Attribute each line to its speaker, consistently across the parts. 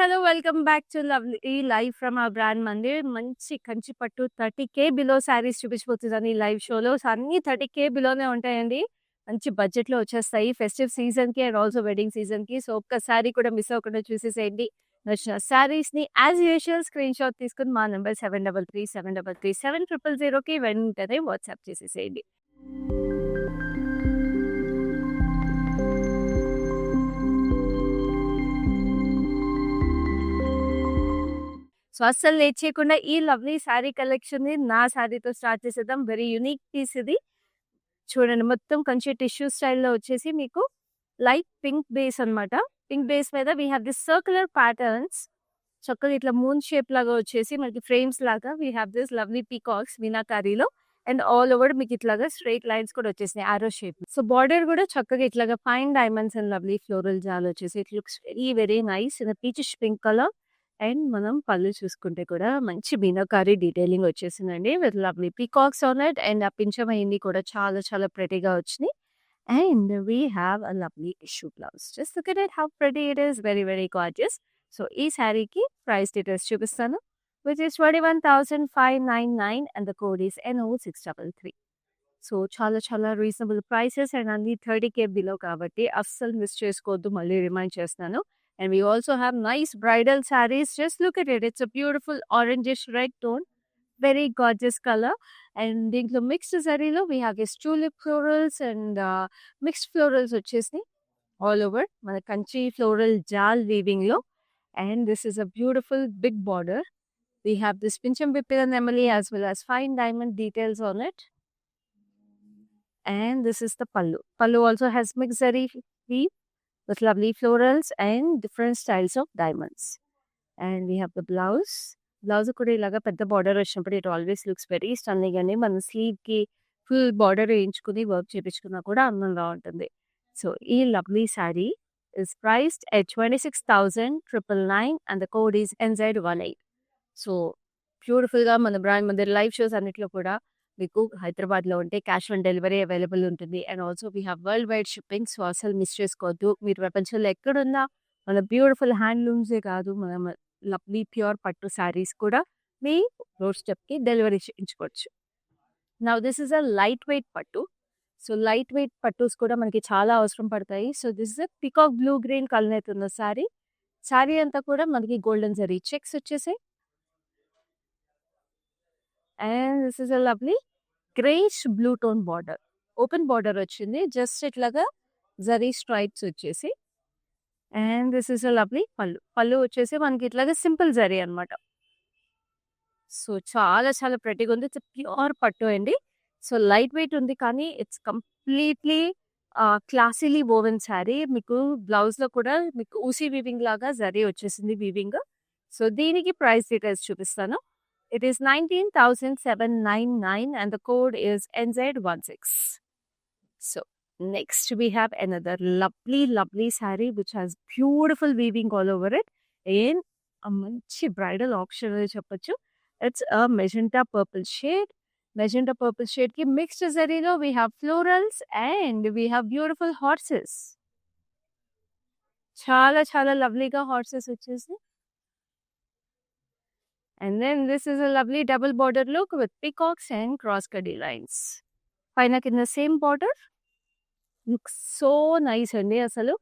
Speaker 1: Hello. Welcome back to lovely live from our brand Mandir. మంచి కంచి పట్టు 30,000 below saris చూపించబోతున్నాను ఈ లైవ్ షోలో. సో, అన్నీ 30,000 బిలోనే ఉంటాయండి. మంచి బడ్జెట్‌లో వచ్చేస్తాయి. ఫెస్టివ్ సీజన్‌కి అండ్ ఆల్సో వెడ్డింగ్ సీజన్‌కి. సో, ఒక్క శారీ కూడా మిస్ అవ్వకుండా చూసేసేయండి. నచ్చిన శారీస్‌ని యాజ్ యూజువల్ స్క్రీన్‌షాట్ తీసుకొని మా నంబర్ 7337337000కి వెంటనే వాట్సాప్ చేసేసేయండి. సో, అస్సలు లేట్ చేయకుండా ఈ లవ్లీ శారీ కలెక్షన్‌ని నా శారీతో స్టార్ట్ చేసేద్దాం. వెరీ యూనిక్ పీస్ ఇది. చూడండి, మొత్తం కంచి టిష్యూ స్టైల్‌లో వచ్చేసి మీకు లైట్ పింక్ బేస్ అన్నమాట. పింక్ బేస్ మీద we have this circular patterns. చక్కగా ఇట్లా మూన్ షేప్ లాగా వచ్చేసి మనకి ఫ్రేమ్స్ లాగా we have this lovely peacocks మీనాకారీలో. అండ్ ఆల్ ఓవర్ మీకు ఇట్లాగా స్ట్రెయిట్ లైన్స్ కూడా వచ్చేసినాయి ఆరో షేప్. సో, బార్డర్ కూడా చక్కగా ఇట్లాగా fine diamonds and lovely floral jaal వచ్చేసి it looks very very nice in peachish pink colour. And మనం పళ్ళు చూసుకుంటే కూడా మంచి మీనాకారి డీటెయిలింగ్ వచ్చేసిందండి with lovely peacocks on it. And ఆ పించం అయింది కూడా చాలా చాలా ప్రెటీగా వచ్చినాయి. And we have a lovely tissue blouse. Just look at it how pretty it is. Very very gorgeous. So, ఈ శారీకి ప్రైస్ డీటెయిల్స్ చూపిస్తాను. Which is 21,599 and the code is NO633. So, చాలా చాలా రీజనబుల్ ప్రైసెస్ అండ్ అన్ని 30,000 below కాబట్టి అస్సలు miss చేసుకోవద్దు. మళ్ళీ రిమైండ్ చేస్తున్నాను. And we also have nice bridal sarees. Just look at it. It's a beautiful orangish red tone. Very gorgeous color. And దీంట్లో mixed saree we have this tulip florals and mixed florals వచ్చేసి all over. మన Kanchi floral jal weaving లో. And this is a beautiful big border. We have this pincham pipil and emily as well as fine diamond details on it. And this is the pallu. Pallu also has mixed zari weave with lovely florals and different styles of diamonds. And we have the blouse. Blouse కూడా ఇలాగా పెద్ద border వచ్చినప్పుడు it always looks very stunning అండి. మన స్లీవ్‌కి full border వేయించుకుని work చేపించుకున్నా కూడా అందంగా ఉంటుంది. సో, ఈ lovely sari is priced at 26,999 and the code is NZ18. So, బ్యూటిఫుల్‌గా మన బ్రాండ్ మందిర్ లైవ్ షోస్ అన్నిట్లో కూడా మీకు హైదరాబాద్‌లో ఉంటే క్యాష్ ఆన్ డెలివరీ అవైలబుల్ ఉంటుంది. And also we have world wide shipping. So, అసలు మిస్ చేసుకోవద్దు. మీరు ప్రపంచంలో ఎక్కడున్నా మన బ్యూటిఫుల్ హ్యాండ్లూమ్సే కాదు, మన లవ్లీ ప్యూర్ పట్టు శారీస్ కూడా మీ డోర్ స్టెప్‌కి డెలివరీ చేయించుకోవచ్చు. Now this is a light weight పట్టు. సో, లైట్ వెయిట్ పట్టూస్ కూడా మనకి చాలా అవసరం పడతాయి. So, this is a peacock blue green colour ఉన్న శారీ. శారీ అంతా కూడా మనకి గోల్డెన్ జరీ చెక్స్ వచ్చేసాయి. And this is a lovely greyish blue tone border. Open border వచ్చింది. జస్ట్ ఇట్లాగా జరీ స్ట్రైప్స్ వచ్చేసి. And this is a lovely పళ్ళు. పళ్ళు వచ్చేసి మనకి ఇట్లాగా సింపుల్ జరీ అన్నమాట. సో, చాలా చాలా ప్రెటీగా ఉంది. ఇట్స్ ప్యూర్ పట్టు అండి. సో, లైట్ వెయిట్ ఉంది కానీ ఇట్స్ కంప్లీట్లీ క్లాసీలీ వోవెన్ శారీ. మీకు బ్లౌజ్‌లో కూడా మీకు ఊసీ వీవింగ్ లాగా జరీ వచ్చేసింది వీవింగ్. సో, దీనికి ప్రైస్ డీటెయిల్స్ చూపిస్తాను. It is 19,799 and the code is NZ16. So, next we have another lovely saree which has beautiful weaving all over it in a manchi bridal auction అని చెప్పొచ్చు. It's a magenta purple shade. Magenta purple shade ki mixed zari lo we have florals and we have beautiful horses. చాలా చాలా లవ్లీగా horses వచ్చేసి. And then this is a lovely double border look with peacocks and cross cutty lines. పైన కింద same border. Looks so nice అండి అసలు.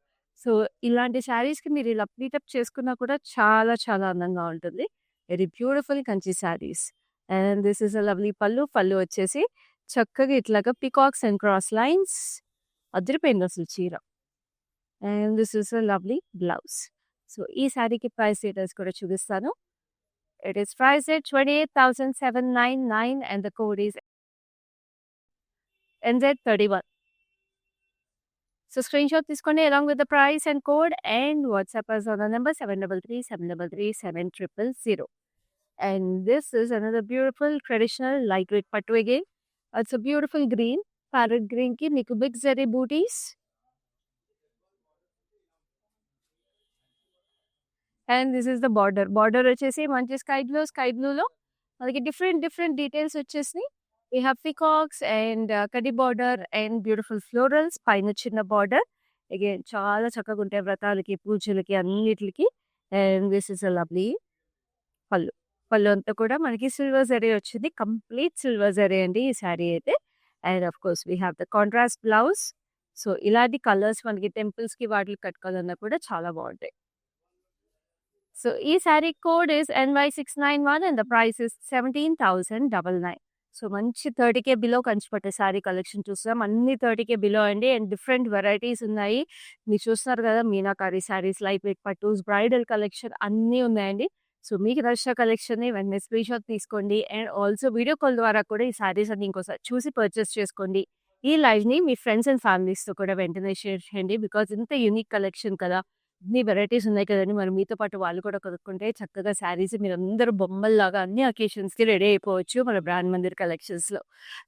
Speaker 1: So, ఇలాంటి శారీస్‌కి మీరు ఇలా ప్లీటప్ చేసుకున్నా కూడా చాలా చాలా అందంగా ఉంటుంది. Very beautiful Kanchi saris. And this is a lovely పళ్ళు. పళ్ళు వచ్చేసి చక్కగా ఇట్లాగా పీకాక్స్ అండ్ క్రాస్ లైన్స్. అదిరిపోయింది అసలు చీర. And this is a lovely blouse. So, ఈ శారీకి ప్రైస్ డీటెయిల్స్ కూడా చూపిస్తాను. It is priced at 28,799 and the code is NZ31. So, screenshot తీసుకోండి along with the price and code and WhatsApp us on the number 7337337000. And this is another beautiful traditional lightweight pattu again. It's a beautiful green. Parrot green ki meeku big zari booties. And this is the border. Border వచ్చేసి మంచి sky బ్లూలో మనకి different details వచ్చేసినాయి. We have peacocks and కడ్డీ border and beautiful florals. పైన చిన్న border. Again చాలా చక్కగా ఉంటాయి వ్రతాలకి, పూజలకి, అన్నిటికి. And this is a lovely పళ్ళు. పళ్ళు అంతా కూడా మనకి సిల్వర్ జరీ వచ్చింది. కంప్లీట్ సిల్వర్ జరీ అండి ఈ శారీ అయితే. And of course we have the contrast blouse. So, ఇలాంటి కలర్స్ మనకి టెంపుల్స్‌కి వాటిలకి కట్టుకోవాలన్నా కూడా చాలా బావుంటాయి. సో, ఈ sari code is NY691 and the price is 17,999. So, మంచి 30,000 బిలో కంచిపట్టు శారీ కలెక్షన్ చూస్తున్నాం. అన్ని 30,000 బిలో అండి. అండ్ డిఫరెంట్ వెరైటీస్ ఉన్నాయి. మీరు చూస్తున్నారు కదా! Meenakari saris, light weight pattus, bridal collection అన్నీ ఉన్నాయండి. సో, మీకు నచ్చిన కలెక్షన్‌ని వెంటనే స్క్రీన్‌షాట్ తీసుకోండి. అండ్ ఆల్సో వీడియో కాల్ ద్వారా కూడా ఈ శారీస్ అన్ని ఇంకోసారి చూసి పర్చేస్ చేసుకోండి. ఈ లైవ్‌ని మీ ఫ్రెండ్స్ అండ్ ఫ్యామిలీస్‌తో కూడా వెంటనే షేర్ చేయండి. బికాజ్ ఇంత యూనిక్ కలెక్షన్ కదా! ఇన్ని వెరైటీస్ ఉన్నాయి కదండీ! మరి మీతో పాటు వాళ్ళు కూడా కొనుక్కుంటే చక్కగా శారీస్ మీరందరూ బొమ్మల్లాగా అన్ని అకేషన్స్‌కి రెడీ అయిపోవచ్చు మన బ్రాండ్ మందిర్ కలెక్షన్స్‌లో.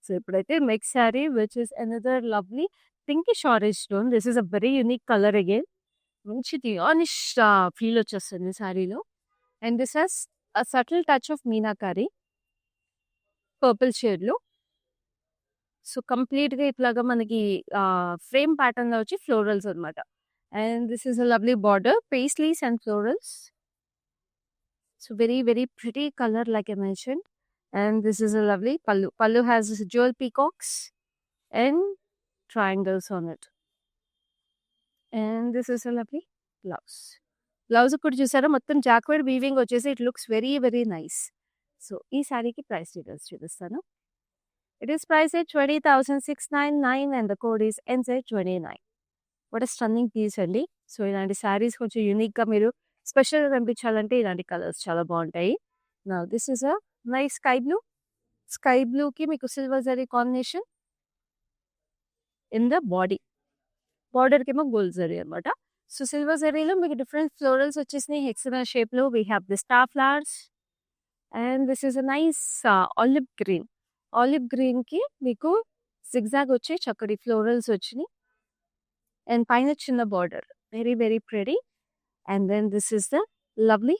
Speaker 1: సో, ఇప్పుడైతే next sari which is another lovely pinkish orange tone. This is a very unique colour again. మంచి నియానిష్ ఫీల్ వచ్చేస్తుంది శారీలో. And this has a subtle touch of meenakari purple షేడ్‌లో. సో, కంప్లీట్‌గా ఇట్లాగా మనకి ఫ్రేమ్ ప్యాటర్న్‌లో వచ్చి ఫ్లోరల్స్ అన్నమాట. And this is a lovely border, paisleys and florals. So, very, very pretty color like I mentioned. And this is a lovely pallu. Pallu has jewel peacocks and triangles on it. And this is a lovely blouse. Blouse కూడా చూసారా మొత్తం jacquard weaving వచ్చేసి it looks very very nice. So, ఈ శారీకి price details చూపిస్తాను. It is price at 20,699 and the code is NZ29. What a stunning piece అండి. So, ఇలాంటి శారీస్ కొంచెం యూనిక్‌గా మీరు స్పెషల్‌గా కనిపించాలంటే ఇలాంటి కలర్స్ చాలా బావుంటాయి. Now this is a nice sky blue. Sky బ్లూకి మీకు silver zari combination in the body. బార్డర్‌కేమో గోల్డ్ జరీ అన్నమాట. సో, సిల్వర్ జరీలో మీకు డిఫరెంట్ ఫ్లోరల్స్ వచ్చేసినాయి హెక్సాగనల్ షేప్‌లో. We have the star flowers and this is a nice olive green. Olive గ్రీన్‌కి మీకు zigzag వచ్చి చక్కటి ఫ్లోరల్స్ వచ్చినాయి. అండ్ పైన చిన్న border. Very very pretty. And then this is the lovely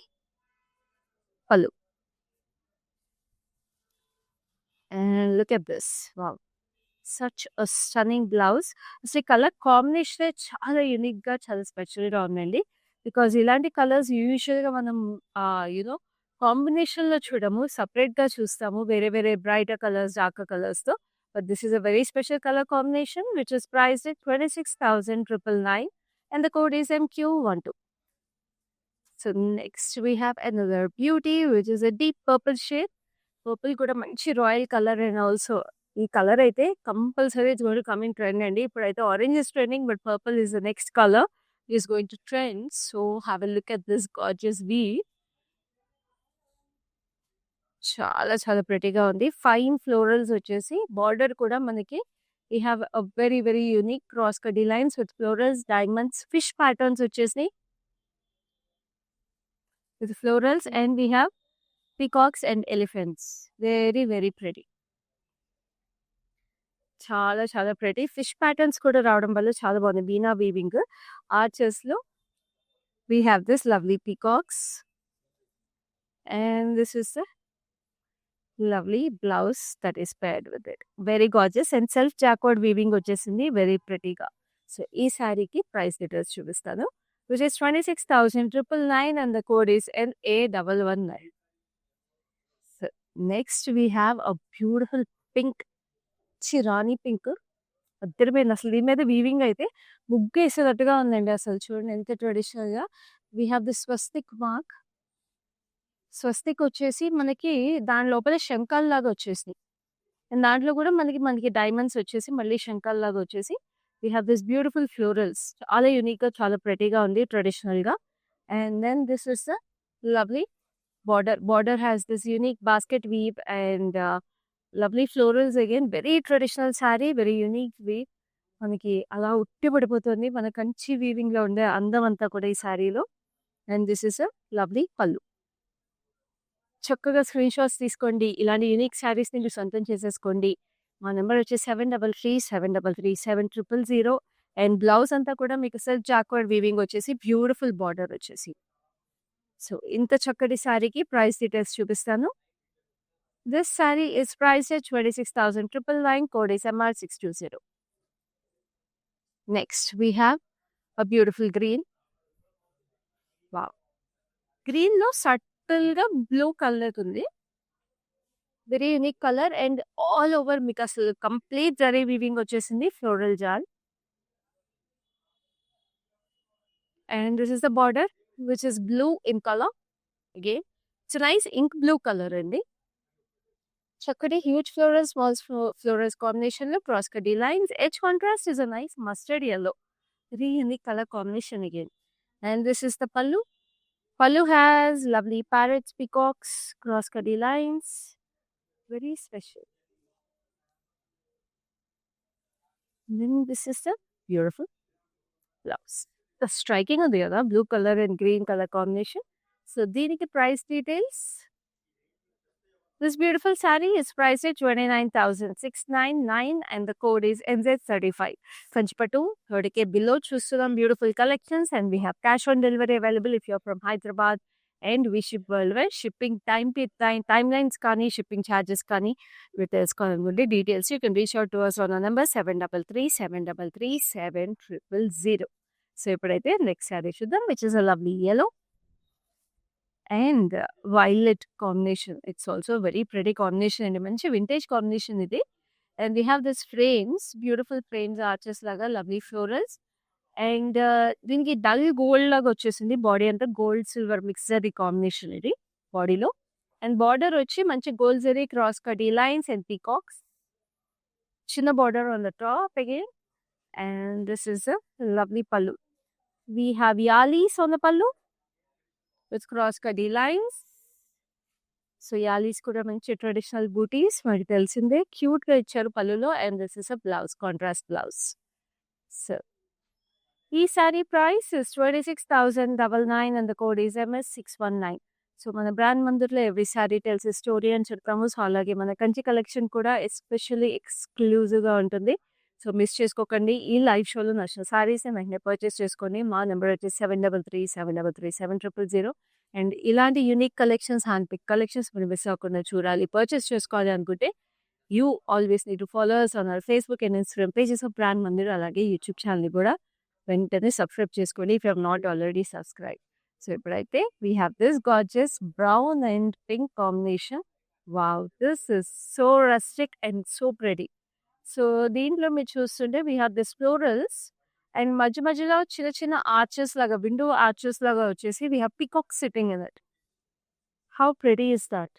Speaker 1: pallu. And look at this. Wow! Such a stunning blouse. అసలు ఈ colour కాంబినేషనే చాలా యూనిక్‌గా, చాలా స్పెషల్‌గా ఉందండి. బికాజ్ ఇలాంటి కలర్స్ యూజువల్‌గా మనం యూ నో కాంబినేషన్‌లో చూడము. సెపరేట్‌గా చూస్తాము. వేరే వేరే బ్రైటర్ కలర్స్, డార్కర్ కలర్స్‌తో. But this is a very special colour combination which is priced at 26,999 and the code is MQ12. So, next we have another beauty which is a deep purple shade. Purple కూడా మంచి royal colour and also ఈ colour అయితే compulsory it's going to come in trend అండి. ఇప్పుడైతే orange is trending but purple is the next colour is going to trend. So, have a look at this gorgeous weave. చాలా చాలా ప్రెటీగా ఉంది. Fine florals వచ్చేసి border కూడా మనకి we have a very very unique cross కడ్డీ lines with florals, diamonds, fish patterns వచ్చేసినాయి with florals and we have peacocks and elephants. Very very pretty. చాలా చాలా ప్రెటీ. ఫిష్ ప్యాటర్న్స్ కూడా రావడం వల్ల చాలా బాగుంది. వీణా వీవింగ్ ఆర్చెస్‌లో we have this lovely peacocks and this is the lovely blouse that is paired with it. Very gorgeous and self jacquard weaving వచ్చేసింది very ప్రెటీగా. సో, ఈ శారీకి ప్రైస్ డీటెయిల్స్ చూపిస్తాను. Which is 26,999 and the code is NA119. So, next we have a beautiful pink. Rani pink అద్దరిపోయింది. అసలు దీని మీద weaving అయితే ముగ్గేసేటట్టుగా ఉందండి. అసలు చూడండి ఎంత ట్రెడిషనల్‌గా. We have the swastik mark. Swastik వచ్చేసి మనకి దాని లోపల శంఖాల్లాగా వచ్చేసినాయి. అండ్ దాంట్లో కూడా మనకి మనకి డైమండ్స్ వచ్చేసి మళ్ళీ శంఖాల్లాగా వచ్చేసి we have this beautiful florals. చాలా యూనిక్‌గా, చాలా ప్రెటీగా ఉంది ట్రెడిషనల్‌గా. And then this is the lovely border. Border has this unique basket weave and lovely florals again. Very traditional sari, very unique weave. మనకి అలా ఉట్టి పడిపోతుంది. మన కంచి వీవింగ్‌లో ఉండే అందం అంతా కూడా ఈ శారీలో. And this is a lovely పల్లు. చక్కగా స్క్రీన్ షాట్స్ తీసుకోండి. ఇలాంటి యూనిక్ శారీస్‌ని మీరు సొంతం చేసేసుకోండి. మా నంబర్ వచ్చేసి 7337337000 అండ్ బ్లౌజ్ అంతా కూడా మీకు సెల్ఫ్ జాక్వర్డ్ వీవింగ్ వచ్చేసి బ్యూటిఫుల్ బార్డర్ వచ్చేసి. సో, ఇంత చక్కటి శారీకి ప్రైస్ డీటెయిల్స్ చూపిస్తాను. This sari is priced at 26,999 code is MR620. Next we have a beautiful green. Wow! Green లో సటిల్ గా బ్లూ కలర్ ఉంది. Very unique colour and all over మీకు అసలు కంప్లీట్ జరీ వీవింగ్ వచ్చేసింది ఫ్లోరల్ జాల్. And this is the border, which is blue in color. Again, it's a nice ink blue color అండి. చక్కటి huge floral, small florals combination లో cross cutty lines. Edge contrast is a nice mustard yellow. Very unique color combination again. And this is the pallu. Pallu has lovely parrots, peacocks, cross cutty lines. Very special. And then this is the beautiful blouse. The striking on the other blue color and green color combination. So దీనికి price details. This beautiful saree is priced at 29,699 and the code is NZ35. Kanchipattu 30K below చూస్తున్నాం beautiful collections and we have cash on delivery available if you're from Hyderabad and we ship worldwide. Shipping timelines కానీ shipping charges కానీ మీరు తెలుసుకోవాలనుకుంటే details you can reach out to us on our number 7337337000. So ఇప్పుడైతే next sari చూద్దాం, which is a lovely yellow and violet combination. It's also a very pretty combination and manchi vintage combination idi. And we have this frames, beautiful frames, arches laga, lovely florals. And దీనికి dull gold లాగా వచ్చేసింది. Body అంతా gold silver mix zari combination ఇది బాడీలో. And border వచ్చి మంచి gold zari cross కటీ lines and peacocks. చిన్న border on the top again. And this is a lovely pallu. We have yalis on the pallu with cross cutty lines. So yalis kuda manchi traditional booties మనకి తెలిసిందే. Cute గా ఇచ్చారు పళ్ళులో. And this is a blouse, contrast blouse. So ఈ sari price is 26,999 and the code is MS619. So మన brand మందిర్లో every sari tells story అని చెప్తాము. సో అలాగే మన కంచి కలెక్షన్ కూడా ఎస్పెషల్లీ ఎక్స్క్లూజివ్ గా ఉంటుంది. సో మిస్ చేసుకోకండి. ఈ లైవ్ షోలో నచ్చిన సారీస్ వెంటనే పర్చేస్ చేసుకోండి. మా నెంబర్ వచ్చేసి 7337337000. అండ్ ఇలాంటి unique collections, hand pick collections మీరు మిస్ అవ్వకుండా చూడాలి, పర్చేస్ చేసుకోవాలి అనుకుంటే you always need to follow us on our Facebook and Instagram pages of brand Mandir. అలాగే యూట్యూబ్ ఛానల్ని కూడా వెంటనే సబ్స్క్రైబ్ చేసుకోండి if you have not already subscribed. So ఇప్పుడైతే we have this gorgeous brown and pink combination. Wow, this is so rustic and so pretty. So దీంట్లో మీరు చూస్తుంటే we have this florals and మధ్య మధ్యలో చిన్న చిన్న ఆర్చెస్ లాగా, విండో ఆర్చెస్ లాగా వచ్చేసి we have peacock sitting in it. How pretty is that?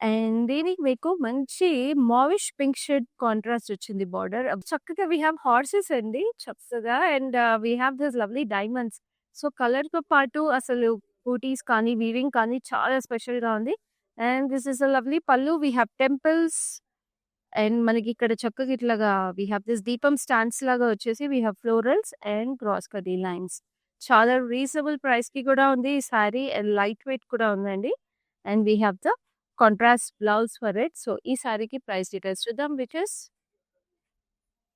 Speaker 1: And దీనికి మీకు మంచి మావిష్ పింక్ షేడ్ కాంట్రాస్ట్ వచ్చింది బార్డర్. చక్కగా వీ హ్యావ్ హార్సెస్ అండి చక్కగా. And we have this lovely diamonds. So colour తో పాటు అసలు బూటీస్ కానీ వీవింగ్ కానీ చాలా స్పెషల్ గా ఉంది. And this is a lovely pallu. We have temples and మనకి ఇక్కడ చక్కగా ఇట్లాగా వీ హ్యావ్ దిస్ దీపం స్టాండ్స్ లాగా వచ్చేసి we have florals and cross కటీ లైన్స్. చాలా రీజనబుల్ ప్రైస్ కి కూడా ఉంది ఈ సారీ అండ్ లైట్ వెయిట్ కూడా ఉందండి. And we have the contrast blouse for it. So ఈ సారీకి ప్రైస్ డీటెయిల్స్ చూద్దాం, which is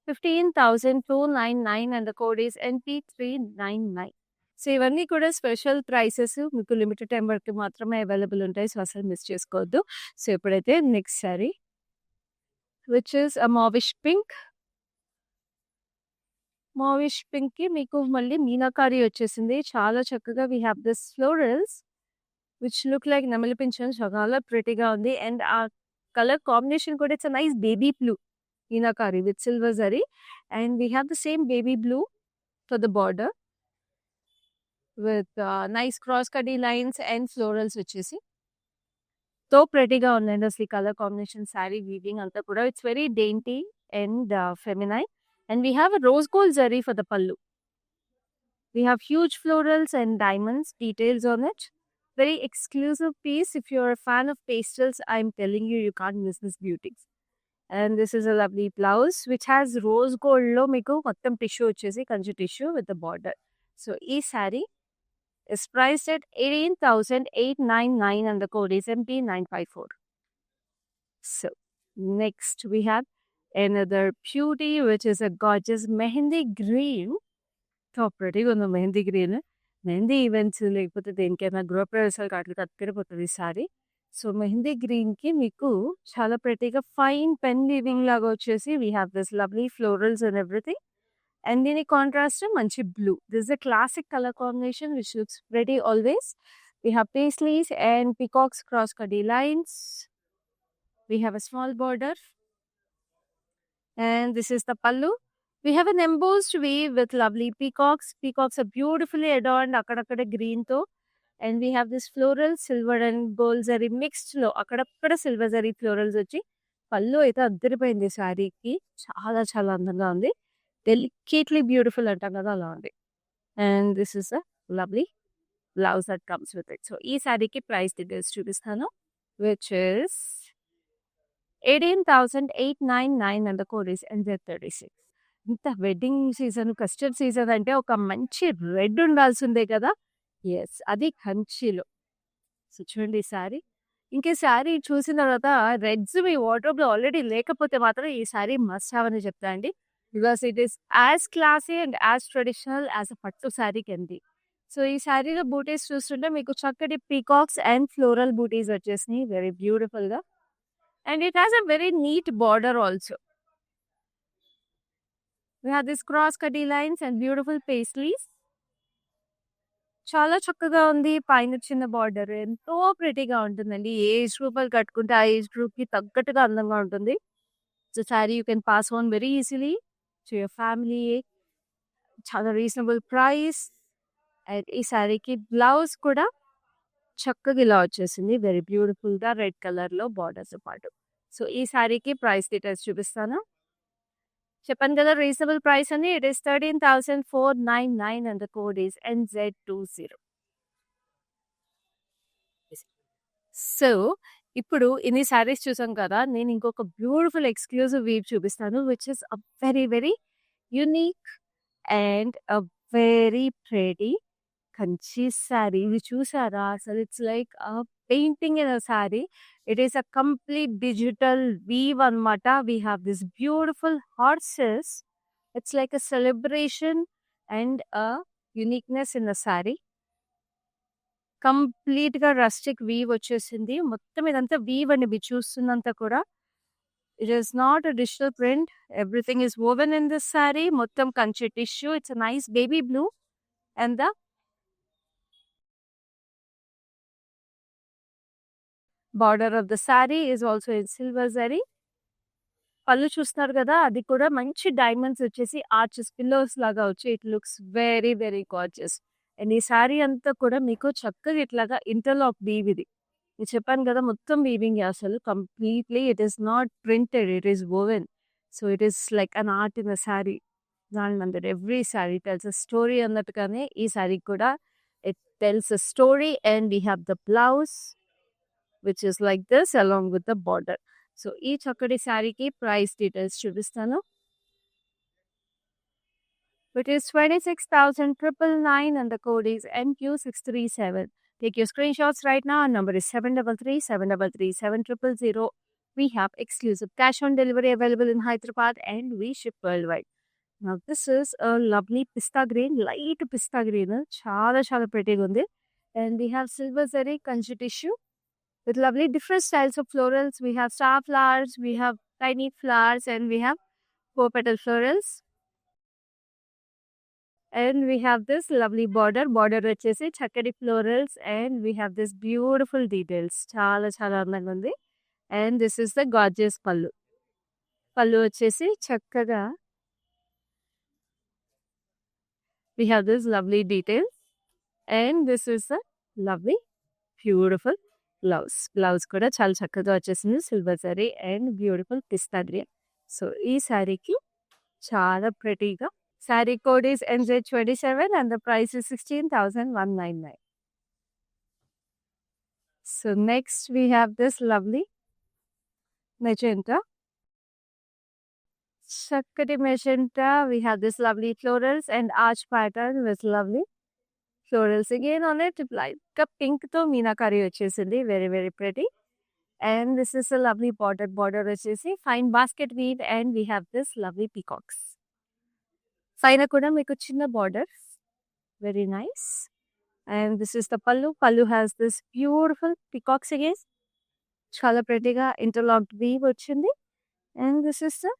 Speaker 1: 15,299 and the code is NP399. So ఇవన్నీ కూడా స్పెషల్ ప్రైసెస్, మీకు లిమిటెడ్ టైం వరకు మాత్రమే అవైలబుల్ ఉంటాయి. సో అసలు మిస్ చేసుకోవద్దు. సో ఇప్పుడైతే next sari which is a mavish pink. Mauvish pink కి మీకు మళ్ళీ మీనాకారి వచ్చేసింది. చాలా చక్కగా we have this florals which look like నెమలి పింఛన్. చాలా ప్రిటీగా ఉంది. అండ్ ఆ కలర్ కాంబినేషన్ కూడా it's nice baby blue meenakari with silver zari. And we have the same baby blue for the border with nice cross కటీ లైన్స్ అండ్ ఫ్లోరల్స్ వచ్చేసి తో ప్రిటీగా ఉందండి అసలు ఈ కలర్ కాంబినేషన్. శారీ వీవింగ్ అంతా కూడా it's very dainty and feminine. And we have rose gold zari for the pallu. We have huge florals and diamonds details on it. Very exclusive piece. If you're a fan of pastels, I'm telling you, you can't miss this beauty. And this is a lovely blouse which has rose gold lo meeku mottam tissue vachesi kanchi tissue with the border. So ee saree is priced at 18,899 and the code is MP954. So next we have another beauty which is a gorgeous mehendi green. Top pretty ఉంది mehndi green. Mehndi events లేకపోతే దేనికైనా గృహప్రవేశాలకు అట్లా తట్టుకెళ్ళిపోతుంది sorry. So mehndi green కి మీకు చాలా ప్రెటీగా fine pen weaving లాగా వచ్చేసి we have this lovely florals and everything. And దీని కాంట్రాస్ట్ మంచి blue. This is a classic colour combination which looks pretty always. We have paisleys and peacocks cross cutty lines. We have a small border. And this is the pallu. We have an embossed weave with lovely peacocks. Peacocks are beautifully adorned akkadakada green tho. And we have this floral silver and gold zari mixed lo akkadakkada silver zari florals వచ్చి పళ్ళు అయితే అద్దరిపోయింది శారీకి. చాలా చాలా అందంగా ఉంది. Delicately beautiful అంటాం కదా అలా ఉంది. And this is a lovely blouse that comes with it. So ఈ శారీకి ప్రైస్ డీటెయిల్స్ చూపిస్తాను, which is 18,899 and the code is NZ36. ఇంత వెడ్డింగ్ సీజన్, కస్టర్డ్ సీజన్ అంటే ఒక మంచి రెడ్ ఉండాల్సిందే కదా. ఎస్, అది కంచిలో. సో చూడండి ఈ శారీ. ఇంకే శారీ చూసిన తర్వాత రెడ్స్ మీ వార్డ్రోబ్లో ఆల్రెడీ లేకపోతే మాత్రం ఈ శారీ మస్ట్ హ్యావ్ అని చెప్తా అండి. Because it is as classy and as traditional as a పట్టు శారీ కెన్ బి. సో ఈ శారీలో బూటీస్ చూస్తుంటే మీకు చక్కటి పీకాక్స్ అండ్ ఫ్లోరల్ బూటీస్ వచ్చేసినాయి వెరీ బ్యూటిఫుల్గా. And it has a very neat border also. We have this cross cutty lines and beautiful paisleys. చాలా చక్కగా ఉంది. పైన చిన్న బార్డర్ ఎంతో ప్రెటీగా ఉంటుందండి. ఏ ఏజ్ గ్రూప్ వాళ్ళు కట్టుకుంటే ఆ ఏజ్ గ్రూప్కి తగ్గట్టుగా అందంగా ఉంటుంది. So sari you can pass on very easily to your family. చాలా రీజనబుల్ ప్రైస్. అండ్ ఈ శారీకి బ్లౌజ్ కూడా చక్కగా ఇలా వచ్చేసింది వెరీ బ్యూటిఫుల్గా రెడ్ కలర్లో బార్డర్స్ పాటు. సో ఈ శారీకి ప్రైస్ డీటెయిల్స్ చూపిస్తాను. చెప్పాను కదా రీజనబుల్ ప్రైస్ అని. It is 13,499 and the code is NZ20. So ఇప్పుడు ఇన్ని శారీస్ చూసాం కదా, నేను ఇంకొక బ్యూటిఫుల్ ఎక్స్క్లూజివ్ వీవ్ చూపిస్తాను which is a very very unique and a very pretty Kanchi sari. ఇది చూసారా అసలు? It's like a painting in a sari. It is a complete digital weave anamata. We have this beautiful horses. It's like a celebration and a uniqueness in the saree. Complete ga rustic weave వచ్చేసింది. మొత్తం ఇదంతా weave అని మీరు చూస్తున్నంత కూడా. It is not a digital print. Everything is woven in this saree. మొత్తం Kanchi tissue. It's a nice baby blue. And the border of the saree is also in silver zari. పళ్ళు చూస్తున్నారు కదా, అది కూడా మంచి డైమండ్స్ వచ్చేసి ఆర్చెస్ పిల్లోస్ లాగా వచ్చి it looks very very gorgeous. And ఈ శారీ అంతా కూడా మీకు చక్కగా ఇట్లాగా ఇంటర్లాక్ వీవ్. ఇది నేను చెప్పాను కదా మొత్తం వీవింగ్ అసలు completely. It is not printed, it is woven. So it is like an art in the sari. దాని అందరు every sari tells a story అన్నట్టుగానే ఈ శారీ కూడా it tells a story. And we have the blouse which is like this along with the border. So ఈ చక్కటి శారీకి price details చూపిస్తాను. It is 26,999 and the code is NQ637. Take your screenshots right now. Our number is 733-733-7000. We have exclusive cash on delivery available in Hyderabad and we ship worldwide. Now this is a lovely pista green, light pista green. చాలా చాలా pretty ఉంది. And we have silver zari kanchi tissue with lovely different styles of florals. We have star flowers, we have tiny flowers, and we have 4 petal florals. And we have this lovely border వచ్చేసి చక్కటి florals, and we have this beautiful details. చాలా చాలా అందంగా ఉంది. And this is the gorgeous pallu. పళ్ళు వచ్చేసి చక్కగా we have this lovely details, and this is a lovely beautiful blouse కూడా చాలా చక్కగా వచ్చేసింది silver zari and beautiful pista green. So ఈ శారీకి చాలా ప్రెటీగా. Sari code is NZ27 and the price is 16,199. So next we have this lovely magenta. చక్కటి magenta. We have this lovely florals and arch pattern with lovely florals again on it. Like a pink to meenakari వచ్చేసింది. Very very pretty. And this is a lovely border వచ్చేసి fine basket weave, and we have this lovely peacocks. పైన కూడా మీకు చిన్న borders. Very nice. And this is the pallu. Pallu has this beautiful peacocks again. చాలా prettyగా interlocked weave వచ్చింది. And this is the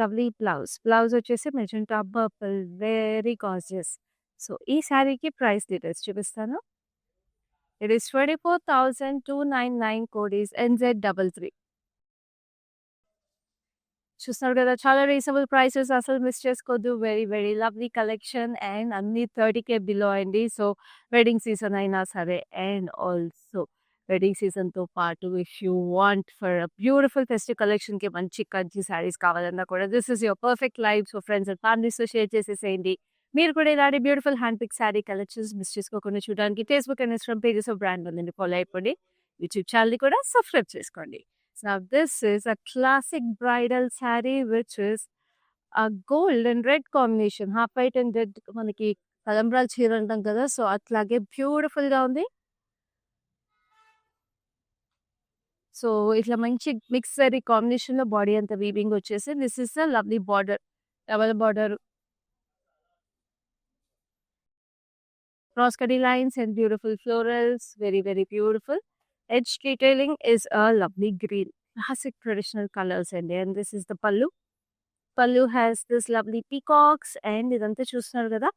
Speaker 1: lovely blouse వచ్చేసి magenta purple very gorgeous. So ఈ శారీకి ప్రైస్ డీటెయిల్స్ చూపిస్తాను. It is 24,299 code is NZ33. చూస్తున్నారు కదా, చాలా రీజనబుల్ ప్రైసెస్, అసలు మిస్ చేసుకోవద్దు. Very very lovely collection and అన్ని 30K బిలో అండి. సో వెడ్డింగ్ సీజన్ అయినా సరే అండ్ ఆల్సో వెడ్డింగ్ సీజన్తో పాటు if you want for beautiful festive కలెక్షన్కి మంచి కంచి శారీస్ కావాలన్నా కూడా this is your perfect life. So friends and ఫ్యామిలీస్తో షేర్ చేసేసేయండి. మీరు కూడా ఇలాంటి beautiful hand pick sari collections miss చేసుకోకుండా చూడడానికి Facebook and Instagram pages of brand ఉందండి, ఫాలో అయిపోండి. యూట్యూబ్ ఛానల్ని కూడా సబ్స్క్రైబ్ చేసుకోండి. Now this is a classic bridal saree which is a gold and red combination. Half white and red మనకి కలంబ్రాల్ చీర అంటాం కదా, సో అట్లాగే బ్యూటిఫుల్ గా ఉంది. సో ఇట్లా మంచి మిక్స్ సారీ కాంబినేషన్ లో బాడీ అంతా వీవింగ్ వచ్చేసి this is a lovely border, double border, cross cutting lines and beautiful florals, very very beautiful. Edge detailing is a lovely green, classic traditional colors and this is the pallu. Pallu has this lovely peacocks and ఇదంతా చూస్తున్నారు కదా,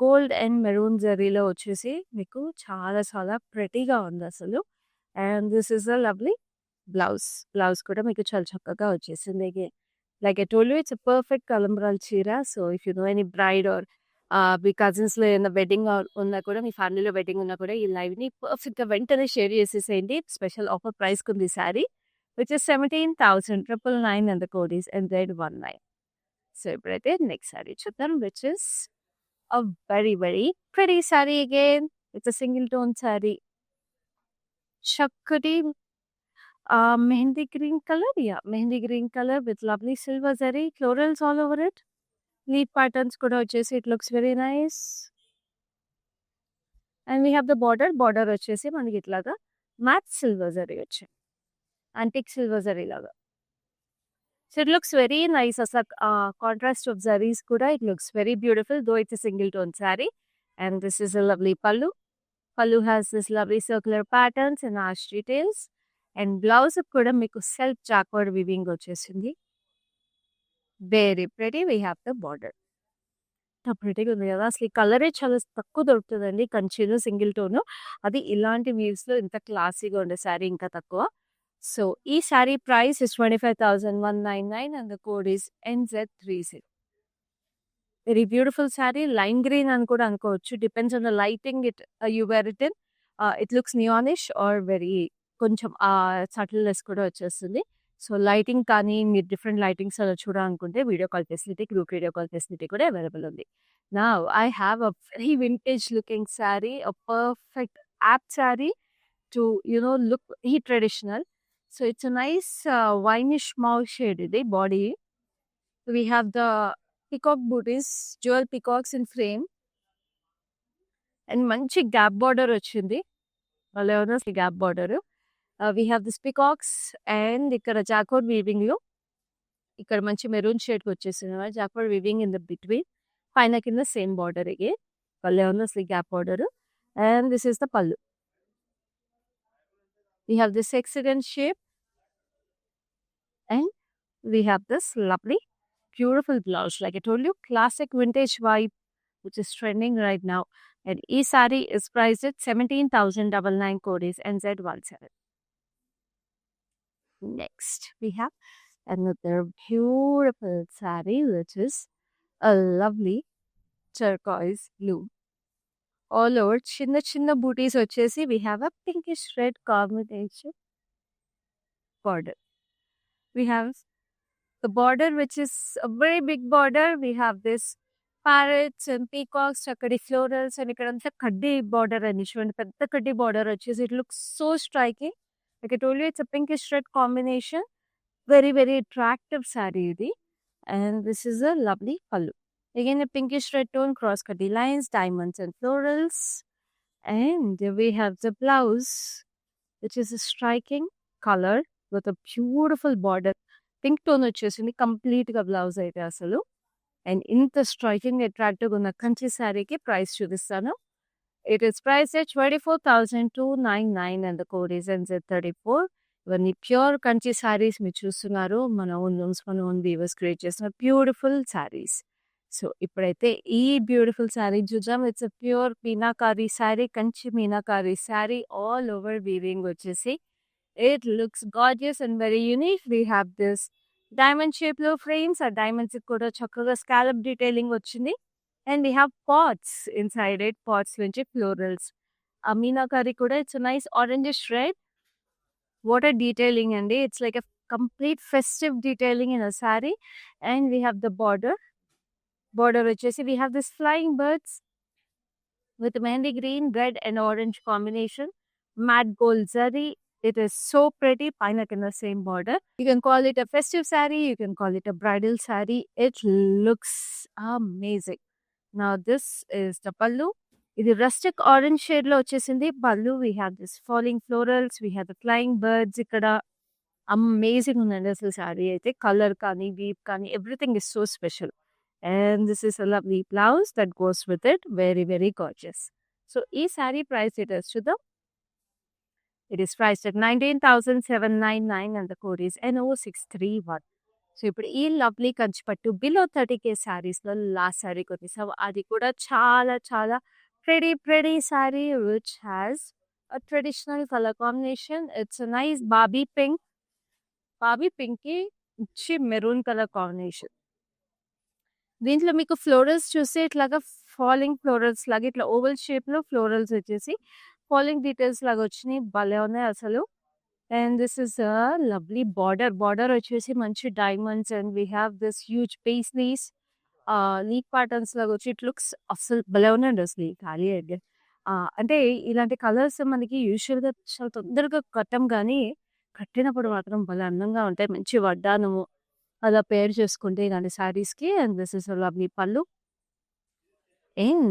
Speaker 1: gold and maroon జరీలో వచ్చేసి మీకు చాలా చాలా ప్రెటీగా ఉంది అసలు. And this is a lovely blouse కూడా మీకు చాలా చక్కగా వచ్చేసింది. Like I told you it's a perfect కలంబ్రాల్ చీర. So if you know any bride or మీ కజిన్స్లో ఏదైనా వెడ్డింగ్ ఉన్నా కూడా, మీ ఫ్యామిలీలో వెడ్డింగ్ ఉన్నా కూడా ఈ లైవ్ని పర్ఫెక్ట్గా వెంటనే షేర్ చేసేసేయండి. స్పెషల్ ఆఫర్ ప్రైస్కి ఉంది sari which is 17,999 and the code is NZ19. So ఇప్పుడైతే నెక్స్ట్ శారీ చూద్దాం which is a very very pretty sari again. It's a single tone sari, చక్కటి mehndi green colour, mehndi green colour with lovely silver zari, florals all over it. Leaf patterns కూడా వచ్చేసి it looks very nice. And we have the border వచ్చేసి మనకి ఇట్లాగా mat silver zari వచ్చాయి, antique silver zari లాగా. So it looks very nice. అసలు contrast of zaris కూడా it looks very beautiful though it's single tone sari. And this is a lovely pallu has this lovely circular patterns and arch details. And blouse కూడా మీకు self jacquard weaving వచ్చేసింది, very pretty. We have the border. ప్రెటీగా ఉంది కదా, అసలు ఈ కలరే చాలా తక్కువ దొరుకుతుందండి కంచిలో సింగిల్ టోన్, అది ఇలాంటి వీవ్స్లో ఇంత క్లాసీగా ఉండే శారీ ఇంకా తక్కువ. సో ఈ sari price is 25,199 and the code is NZ30. Very beautiful sari, lime green అని కూడా అనుకోవచ్చు, depends on the lighting it you wear it in. It looks neonish or very కొంచెం సటిల్నెస్ కూడా వచ్చేస్తుంది. సో లైటింగ్ కానీ మీరు డిఫరెంట్ లైటింగ్స్ అలా చూడాలనుకుంటే video call facility, group video call facility కూడా అవైలబుల్ ఉంది. Now I have a very vintage looking sari, a perfect app sari to look ఈ traditional. So it's a nice wineish mauve shade idi body. We have the peacock booties, jewel peacocks in frame and manchi gap border ochindi. Alevana gap border. We have this peacocks and ikkada jacquard weaving lo ikkada manchi maroon shade vachesina jacquard weaving in the between, paina kinda same border again. Alevana gap border. And this is the pallu. We have this hexagon shape. And we have this lovely, beautiful blouse. Like I told you, classic vintage vibe, which is trending right now. And each saree is priced at 17,099 code is NZ17. Next, we have another beautiful saree, which is a lovely turquoise blue. All over chinna booties vachesi, we have a pinkish red combination border. We have the border, which is a very big border. We have this parrots and peacocks, chakadi florals, and ikkadanta kaddi border ani chudandi, pedda kaddi border vachesi it looks so striking. Like I told you, it's a pinkish red combination, very very attractive saree idi. And this is a lovely pallu, again a pinkish red tone, cross cutty lines, diamonds and florals. And we have the blouse, which is a striking color with a beautiful border. Pink tone వచ్చేసింది కంప్లీట్గా blouse అయితే అసలు. And ఇంత striking attractive ఉన్న కంచి శారీకి price చూపిస్తాను. It is price at 24,299 and the code is NZ34. ఇవన్నీ pure Kanchi saris మీరు చూస్తున్నారు. మన ఓన్ లూమ్స్, మన ఓన్ వీవర్స్ క్రియేట్ చేసిన బ్యూటిఫుల్ శారీస్. సో, ఇప్పుడైతే ఈ బ్యూటిఫుల్ శారీ చూద్దాం. It's a pure meenakari sari, Kanchi meenakari sari all over weaving వచ్చేసి. It looks gorgeous and very unique. We have this diamond షేప్‌లో ఫ్రేమ్స్. ఆ డైమండ్స్‌కి కూడా చక్కగా స్కాలప్ డీటెయిలింగ్ వచ్చింది. And we have pots inside it. Pots నుంచి ఫ్లోరల్స్. ఆ మీనాకారి కూడా it's a nice orangish red. What a detailing, Andy. It's like a complete festive detailing in a saree. And we have the border. Border వచ్చేసి we have this flying birds with mehndi green, red and orange combination. Matte gold zari. It is so pretty. Pine in the same border. You can call it a festive saree. You can call it a bridal saree. It looks amazing. Now this is the pallu. ఇది rustic orange shade లో వచ్చేసింది పళ్ళు. We have this falling florals, we have the flying birds. ఇక్కడ amazing ఉందండి అసలు శారీ అయితే. Colour కానీ, weave కానీ, everything is so special. And this is a lovely blouse that goes with it. Very very gorgeous. So ఈ sari price details చూద్దాం. It is priced at 19,799 and the code is NO631. So ఇప్పుడు ఈ lovely కంచిపట్టు below 30K శారీస్లో last sari కొట్టేసాం. అది కూడా చాలా చాలా pretty saree which has a traditional color combination. It's a nice Barbie pink. Barbie pinky కి maroon colour combination. దీంట్లో మీకు ఫ్లోరల్స్ చూస్తే ఇట్లాగా ఫాలింగ్ ఫ్లోరల్స్ లాగా ఇట్లా ఓవల్ షేప్ లో ఫ్లోరల్స్ వచ్చేసి ఫాలింగ్ డీటెయిల్స్ లాగా వచ్చినాయి. భలే ఉన్నాయి అసలు. And this is a lovely border వచ్చేసి మంచి diamonds. And we have this huge paisleys leak patterns లాగా వచ్చి ఇట్ లుక్స్ అసలు భలే ఉందండి అసలు ఈ ఖాళీ అయితే. అంటే ఇలాంటి కలర్స్ మనకి యూజువల్గా చాలా తొందరగా కట్టం, కానీ కట్టినప్పుడు మాత్రం భలే అందంగా ఉంటాయి. మంచి వడ్డానము అలా పేర్ చేసుకుంటే ఇలాంటి శారీస్కి. అండ్ దిస్ ఇస్ లవ్లీ పళ్ళు. And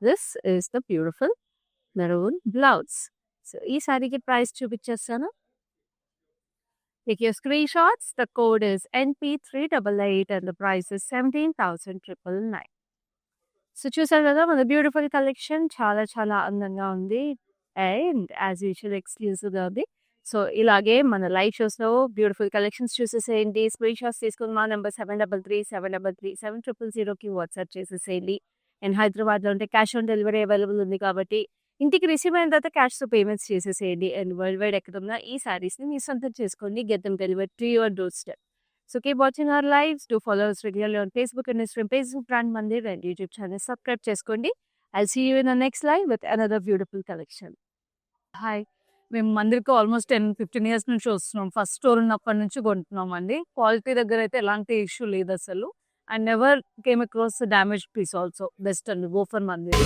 Speaker 1: this is the beautiful maroon blouse. So ఈ శారీకి ప్రైస్ చూపించేస్తాను. Take your screenshots. The code is NP388 and the price is 17,999. So చూసారు కదా మన బ్యూటిఫుల్ కలెక్షన్. చాలా చాలా అందంగా ఉంది. అండ్ యాజ్ యూజువల్ ఎక్స్క్లూజివ్గా ఉంది. సో ఇలాగే మన లైవ్ షోస్లో బ్యూటిఫుల్ కలెక్షన్స్ చూసేసేయండి. స్క్రీన్ షాట్స్ తీసుకుని మా నెంబర్ 7337337000కి వాట్సాప్ చేసేసేయండి. అండ్ హైదరాబాద్లో ఉంటే క్యాష్ ఆన్ డెలివరీ అవైలబుల్ ఉంది కాబట్టి ఇంటికి రిసీవ్ అయిన తర్వాత క్యాష్తో పేమెంట్స్ చేసేసేయండి. అండ్ వరల్డ్ వైడ్ ఎక్కడున్నా ఈ శారీస్ని మీ సొంతం చేసుకోండి. Get them deliver to your door step. So keep watching our lives. Do follow us regularly on Facebook and Instagram, Facebook Brand Mandir and YouTube channel. Subscribe చేసుకోండి. I'll see you in the next live with another beautiful collection. Hi, మేము మందిర్కి almost 10-15 years నుంచి వస్తున్నాం. First store ఉన్నప్పటి నుంచి కొంటున్నాం అండి. Quality దగ్గర అయితే ఎలాంటి ఇష్యూ లేదు అసలు. I never came across a damaged piece also. Best and go for Mandir.